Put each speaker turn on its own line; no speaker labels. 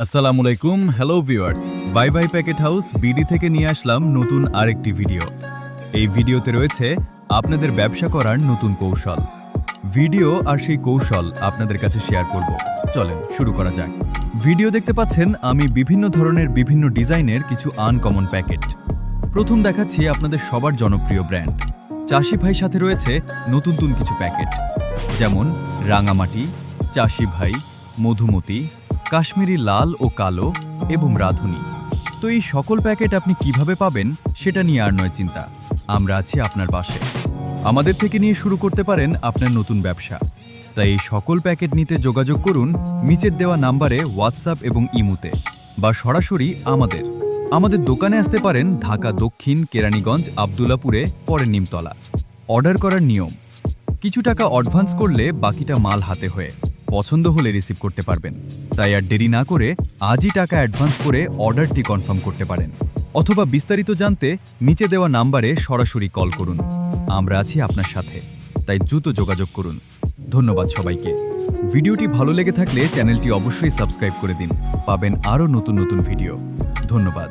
আসসালামু আলাইকুম, hello viewers. ভাই ভাই প্যাকেট হাউস বিডি থেকে নিয়ে আসলাম নতুন আরেকটি ভিডিও। এই ভিডিওতে রয়েছে আপনাদের ব্যবসা করার নতুন কৌশল। ভিডিও আর সেই কৌশল আপনাদের কাছে শেয়ার করব। চলেন শুরু করা যাক। ভিডিও দেখতে পাচ্ছেন আমি বিভিন্ন ধরনের বিভিন্ন ডিজাইনের কিছু আনকমন প্যাকেট। প্রথম দেখাচ্ছি আপনাদের সবার জনপ্রিয় ব্র্যান্ড চাষি ভাই, সাথে রয়েছে নতুন কিছু প্যাকেট, যেমন রাঙামাটি, চাষি ভাই, মধুমতি, কাশ্মীরি লাল ও কালো এবং রাধুনী। তো এই সকল প্যাকেট আপনি কিভাবে পাবেন সেটা নিয়ে আর নয় চিন্তা, আমরা আছি আপনার পাশে। আমাদের থেকে নিয়ে শুরু করতে পারেন আপনার নতুন ব্যবসা। তাই এই সকল প্যাকেট নিতে যোগাযোগ করুন নিচের দেওয়া নাম্বারে হোয়াটসঅ্যাপ এবং ইমুতে, বা সরাসরি আমাদের দোকানে আসতে পারেন ঢাকা দক্ষিণ, কেরানীগঞ্জ, আবদুল্লাপুরে, পরে নিমতলা। অর্ডার করার নিয়ম: কিছু টাকা অ্যাডভান্স করলে বাকিটা মাল হাতে হয়ে পছন্দ হলে রিসিভ করতে পারবেন। তাই আর দেরি না করে আজই টাকা অ্যাডভান্স করে অর্ডারটি কনফার্ম করতে পারেন, অথবা বিস্তারিত জানতে নিচে দেওয়া নাম্বারে সরাসরি কল করুন। আমরা আছি আপনার সাথে, তাই দ্রুত যোগাযোগ করুন। ধন্যবাদ সবাইকে। ভিডিওটি ভালো লেগে থাকলে চ্যানেলটি অবশ্যই সাবস্ক্রাইব করে দিন, পাবেন আরও নতুন ভিডিও। ধন্যবাদ।